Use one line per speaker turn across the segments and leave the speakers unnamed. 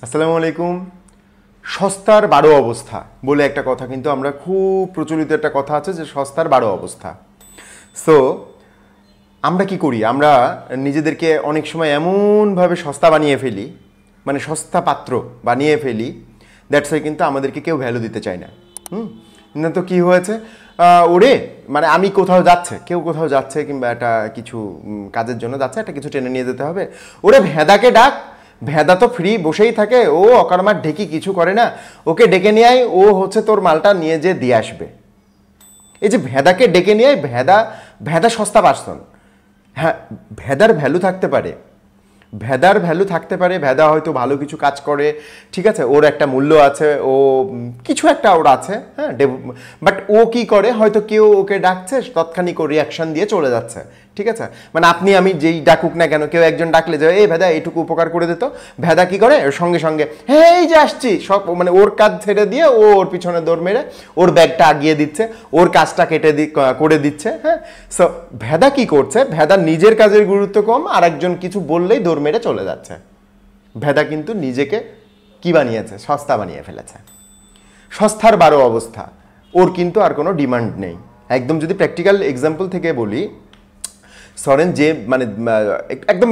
আসসালামু আলাইকুম। সস্তার 12 অবস্থা বলে একটা কথা কিন্তু আমরা খুব প্রচলিত একটা কথা আছে যে সস্তার 12 অবস্থা। সো আমরা কি করি, আমরা নিজেদেরকে অনেক সময় এমনভাবে সস্তা বানিয়ে ফেলি, মানে সস্তা পাত্র বানিয়ে ফেলি, দ্যাটস ওয়াই কিন্তু আমাদেরকে কেউ ভ্যালু দিতে চায় না। না তো কি হয়েছে, ওরে মানে আমি কোথাও যাচ্ছে, কেউ কোথাও যাচ্ছে কিংবা একটা কিছু কাজের জন্য যাচ্ছে, একটা কিছু টেনে নিয়ে যেতে হবে, ওরে ভেদাকে ডাক, ভেদা তো ফ্রি বসেই থাকে, ও অকারমার ঢেকি কিছু করে না, ওকে ডেকে নিয়ে আয়, ও হচ্ছে তোর মালটা নিয়ে যে দিয়ে আসবে। এই যে ভেদাকে ডেকে নিয়ে আয়, ভেদা ভেদা সস্তা পার্সন। হ্যাঁ, ভেদার ভ্যালু থাকতে পারে, ভেদার ভ্যালু থাকতে পারে, ভেদা হয়তো ভালো কিছু কাজ করে, ঠিক আছে, ওর একটা মূল্য আছে, ও কিছু একটা ওর আছে, হ্যাঁ, বাট ও কি করে, হয়তো কেউ ওকে ডাকছে, তৎক্ষণিক ও রিয়াকশন দিয়ে চলে যাচ্ছে, ঠিক আছে। মানে আপনি আমি যেই ডাকুক না কেন, কেউ একজন ডাকলে যে এই ভেদা এইটুকু উপকার করে দিত, ভেদা কি করে সঙ্গে সঙ্গে হ্যাঁ এই যে আসছি, সব মানে ওর কাজ ছেড়ে দিয়ে ও ওর পিছনে দৌড় মেরে ওর ব্যাগটা আগিয়ে দিচ্ছে, ওর কাজটা করে দিচ্ছে। হ্যাঁ, সো ভেদা কি করছে, ভেদা নিজের কাজের গুরুত্ব কম, আর একজন কিছু বললেই দৌড় মেরে চলে যাচ্ছে। ভেদা কিন্তু নিজেকে কি বানিয়েছে, সস্তা বানিয়ে ফেলেছে। সস্তার 12 অবস্থা, ওর কিন্তু আর কোনো ডিমান্ড নেই। একদম যদি প্র্যাকটিক্যাল এক্সাম্পল থেকে বলি, সরেন যে মানে একদম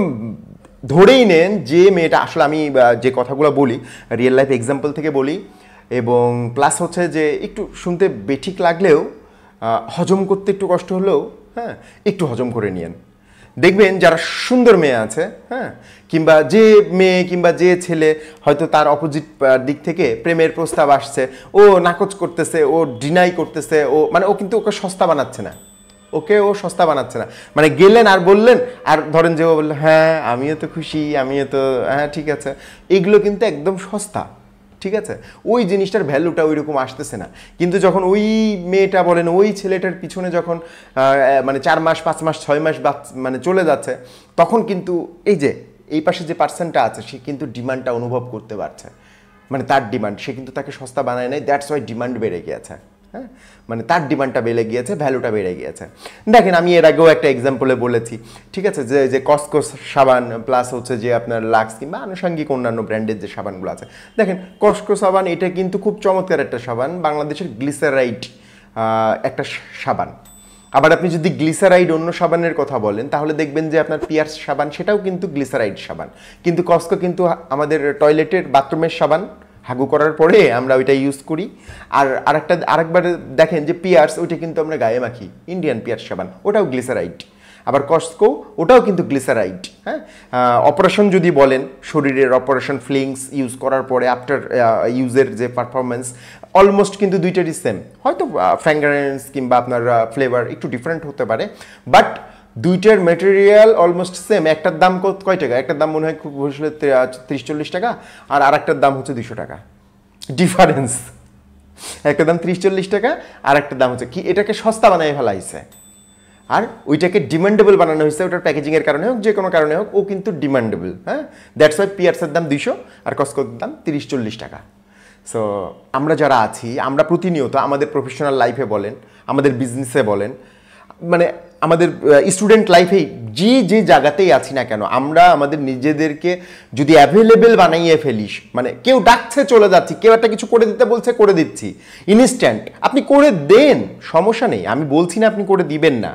ধরেই নেন যে মেয়েটা, আসলে আমি যে কথাগুলো বলি রিয়েল লাইফ এক্সাম্পল থেকে বলি, এবং প্লাস হচ্ছে যে একটু শুনতে বেঠিক লাগলেও হজম করতে একটু কষ্ট হলেও হ্যাঁ একটু হজম করে নিয়েন। দেখবেন যারা সুন্দর মেয়ে আছে, হ্যাঁ, কিংবা যে মেয়ে কিংবা যে ছেলে হয়তো তার অপোজিট দিক থেকে প্রেমের প্রস্তাব আসছে, ও নাকচ করতেছে, ও ডিনাই করতেছে, ও মানে ও কিন্তু ওকে সস্তা বানাচ্ছে না, ওকে ও সস্তা বানাচ্ছে না। মানে গেলেন আর বললেন, আর ধরেন যে ও বললো হ্যাঁ আমিও তো খুশি, আমিও তো হ্যাঁ ঠিক আছে, এগুলো কিন্তু একদম সস্তা, ঠিক আছে, ওই জিনিসটার ভ্যালুটা ওই রকম আসতেছে না। কিন্তু যখন ওই মেয়েটা বলেন ওই ছেলেটার পিছনে যখন মানে 4 মাস 5 মাস 6 মাস মানে চলে যাচ্ছে, তখন কিন্তু এই যে এই পাশে যে পার্সনটা আছে সে কিন্তু ডিমান্ডটা অনুভব করতে পারছে, মানে তার ডিমান্ড, সে কিন্তু তাকে সস্তা বানায় নাই, দ্যাটস ওয়াই ডিমান্ড বেড়ে গিয়েছে। হ্যাঁ, মানে তার ডিমান্ডটা বেড়ে গিয়েছে, ভ্যালুটা বেড়ে গিয়েছে। দেখেন আমি এর আগেও একটা এক্সাম্পলে বলেছি, ঠিক আছে, যে যে কসকো সাবান প্লাস হচ্ছে যে আপনার লাক্স কিংবা আনুষঙ্গিক অন্যান্য ব্র্যান্ডের যে সাবানগুলো আছে, দেখেন কসকো সাবান এটা কিন্তু খুব চমৎকার একটা সাবান, বাংলাদেশের গ্লিসারাইড একটা সাবান। আবার আপনি যদি গ্লিসারাইড অন্য সাবানের কথা বলেন তাহলে দেখবেন যে আপনার পিয়ার্স সাবান সেটাও কিন্তু গ্লিসারাইড সাবান, কিন্তু কসকো কিন্তু আমাদের টয়লেটের বাথরুমের সাবান, হাগু করার পরে আমরা ওইটা ইউজ করি। আর আরেকবার দেখেন যে পিয়ার্স, ওইটা কিন্তু আমরা গায়ে মাখি, ইন্ডিয়ান পিয়ার্স সাবান, ওটাও গ্লিসারাইড। আবার কসকো ওটাও কিন্তু গ্লিসারাইড। হ্যাঁ, অপারেশন যদি বলেন, শরীরের অপারেশন ফ্লিংস ইউজ করার পরে আফটার ইউজের যে পারফরমেন্স, অলমোস্ট কিন্তু দুইটারই সেম, হয়তো ফ্র্যাগ্রেন্স কিংবা আপনার ফ্লেভার একটু ডিফারেন্ট হতে পারে, বাট দুইটার ম্যাটেরিয়াল অলমোস্ট সেম। একটার দাম কয় টাকা, একটার দাম মনে হয় খুব বসলে 30-40 টাকা, আর আরেকটার দাম হচ্ছে 200 টাকা ডিফারেন্স। একটা দাম 30-40 টাকা, আর একটা দাম হচ্ছে কি, এটাকে সস্তা বানিয়ে ফেলাইছে, আর ওইটাকে ডিমান্ডেবল বানানো হয়েছে, ওটার প্যাকেজিংয়ের কারণে হোক, যে কোনো কারণে হোক, ও কিন্তু ডিমান্ডেবল। হ্যাঁ, দ্যাটস ওয়াই পিয়ার্সের দাম 200 আর কসকোর দাম 30-40 টাকা। সো আমরা যারা আছি, আমরা প্রতিনিয়ত আমাদের প্রফেশনাল লাইফে বলেন, আমাদের বিজনেসে বলেন, মানে আমাদের স্টুডেন্ট লাইফেই যে যে জায়গাতেই আছি না কেন, আমরা আমাদের নিজেদেরকে যদি অ্যাভেলেবেল বানাইয়ে ফেলিস, মানে কেউ ডাকছে চলে যাচ্ছি, কেউ একটা কিছু করে দিতে বলছে করে দিচ্ছি, ইনস্ট্যান্ট আপনি করে দেন, সমস্যা নেই, আমি বলছি না আপনি করে দিবেন না,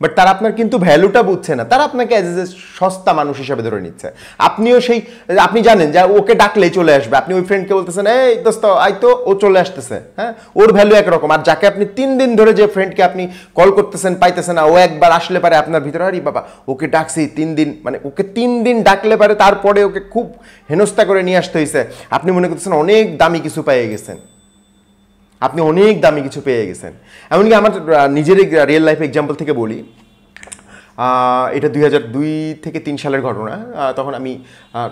বাট তারা আপনার কিন্তু ভ্যালুটা বুঝছে না, তারা আপনাকে অ্যাজ এ সস্তা মানুষ হিসাবে ধরে নিচ্ছে। আপনিও সেই, আপনি জানেন যে ওকে ডাকলেই চলে আসবে, আপনি ওই ফ্রেন্ডকে বলতেছেন এই দোস্ত আই তো, ও চলে আসতেছে, হ্যাঁ, ওর ভ্যালু একরকম। আর যাকে আপনি 3 দিন ধরে যে ফ্রেন্ডকে আপনি কল করতেছেন পাইতেছেন না, ও একবার আসলে পারে আপনার ভিতরে আরে বাবা ওকে ডাকছি 3 দিন, মানে ওকে 3 দিন ডাকলে পারে, তারপরে ওকে খুব হেনস্থা করে নিয়ে আসতে হয়েছে, আপনি মনে করতেছেন অনেক দামি কিছু পেয়ে গেছেন, আপনি অনেক দামি কিছু পেয়ে গেছেন। এমনকি আমার নিজের রিয়েল লাইফ এক্সাম্পল থেকে বলি, এটা 2002 থেকে 3 সালের ঘটনা। তখন আমি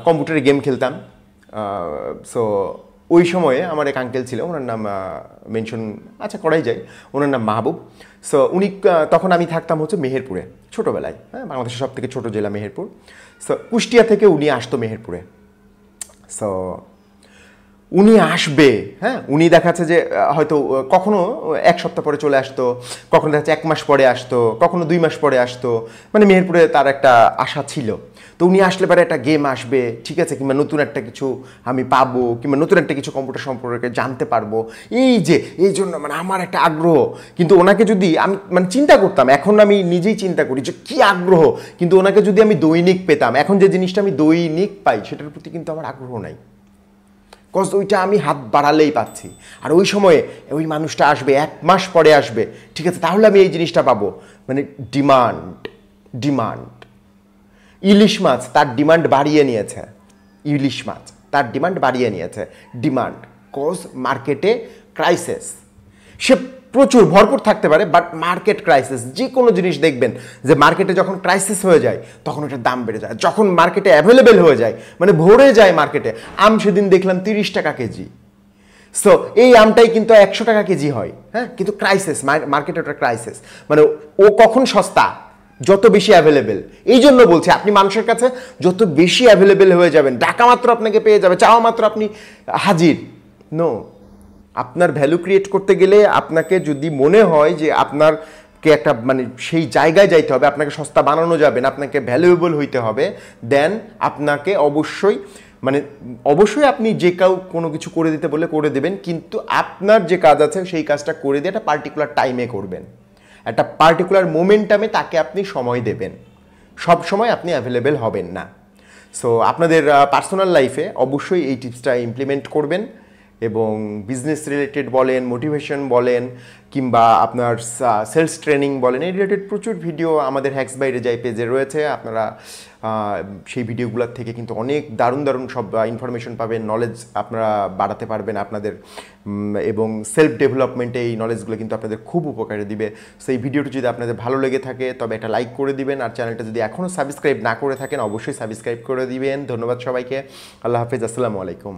কম্পিউটারে গেম খেলতাম। সো ওই সময়ে আমার এক আঙ্কেল ছিল, ওনার নাম মেনশন আচ্ছা করাই যায়, ওনার নাম মাহবুব। সো উনি, তখন আমি থাকতাম হচ্ছে মেহেরপুরে, ছোটোবেলায়, হ্যাঁ, বাংলাদেশের সব থেকে ছোটো জেলা মেহেরপুর। সো কুষ্টিয়া থেকে উনি আসতো মেহেরপুরে। সো উনি আসবে, হ্যাঁ, উনি দেখাচ্ছে যে হয়তো কখনো 1 সপ্তাহ পরে চলে আসতো, কখনো দেখাচ্ছে 1 মাস পরে আসতো, কখনো 2 মাস পরে আসতো, মানে মেহেরপুরে তার একটা আশা ছিল। তো উনি আসলে পরে একটা গেম আসবে, ঠিক আছে, কিংবা নতুন একটা কিছু আমি পাবো, কিংবা নতুন একটা কিছু কম্পিউটার সম্পর্কে জানতে পারবো, এই জন্য মানে আমার একটা আগ্রহ। কিন্তু ওনাকে যদি আমি মানে চিন্তা করতাম, এখন আমি নিজেই চিন্তা করি যে কী আগ্রহ, কিন্তু ওনাকে যদি আমি দৈনিক পেতাম, এখন যে জিনিসটা আমি দৈনিক পাই সেটার প্রতি কিন্তু আমার আগ্রহ নাই, কজ ওইটা আমি হাত বাড়ালেই পাচ্ছি। আর ওই সময়ে ওই মানুষটা আসবে 1 মাস পরে আসবে, ঠিক আছে, তাহলে আমি এই জিনিসটা পাবো। মানে ডিমান্ড ইলিশ মাছ তার ডিমান্ড বাড়িয়ে নিয়েছে, ইলিশ মাছ তার ডিমান্ড বাড়িয়ে নিয়েছে, ডিমান্ড, কজ মার্কেটে ক্রাইসিস। সে প্রচুর ভরপুর থাকতে পারে, বাট মার্কেট ক্রাইসিস, যে কোনো জিনিস দেখবেন যে মার্কেটে যখন ক্রাইসিস হয়ে যায় তখন ওটার দাম বেড়ে যায়। যখন মার্কেটে অ্যাভেলেবেল হয়ে যায়, মানে ভরে যায় মার্কেটে, আম সেদিন দেখলাম 30 টাকা কেজি। সো এই আমটাই কিন্তু 100 টাকা কেজি হয়, হ্যাঁ, কিন্তু ক্রাইসিস, মার্কেটে ওটা ক্রাইসিস, মানে ও কখন সস্তা, যত বেশি অ্যাভেলেবেল। এই জন্য বলছি আপনি মানুষের কাছে যত বেশি অ্যাভেলেবেল হয়ে যাবেন, ডাকা মাত্র আপনাকে পেয়ে যাবে, চাওয়া মাত্র আপনি হাজির। নো, আপনার ভ্যালু ক্রিয়েট করতে গেলে আপনাকে যদি মনে হয় যে আপনারকে একটা মানে সেই জায়গায় যাইতে হবে, আপনাকে সস্তা বানানো যাবে না, আপনাকে ভ্যালুয়েবল হইতে হবে, দেন আপনাকে অবশ্যই আপনি যে কাউ কোনো কিছু করে দিতে বলে করে দেবেন, কিন্তু আপনার যে কাজ আছে সেই কাজটা করে দিয়ে একটা পার্টিকুলার টাইমে করবেন, একটা পার্টিকুলার মোমেন্টামে তাকে আপনি সময় দেবেন। সব সময় আপনি অ্যাভেলেবেল হবেন না। সো আপনাদের পার্সোনাল লাইফে অবশ্যই এই টিপসটা ইমপ্লিমেন্ট করবেন, এবং বিজনেস রিলেটেড বলেন, মোটিভেশন বলেন, কিংবা আপনার সেলস ট্রেনিং বলেন, এই রিলেটেড প্রচুর ভিডিও আমাদের হ্যাক্স বাই রেজাই পেজে রয়েছে। আপনারা সেই ভিডিওগুলোর থেকে কিন্তু অনেক দারুণ দারুণ সব ইনফরমেশন পাবেন, নলেজ আপনারা বাড়াতে পারবেন আপনাদের, এবং সেলফ ডেভেলপমেন্টে এই নলেজগুলো কিন্তু আপনাদের খুব উপকারে দিবে। সো এই ভিডিওটি যদি আপনাদের ভালো লেগে থাকে তবে একটা লাইক করে দিবেন, আর চ্যানেলটা যদি এখনও সাবস্ক্রাইব না করে থাকেন অবশ্যই সাবস্ক্রাইব করে দিবেন। ধন্যবাদ সবাইকে, আল্লাহ হাফেজ, আসসালামু আলাইকুম।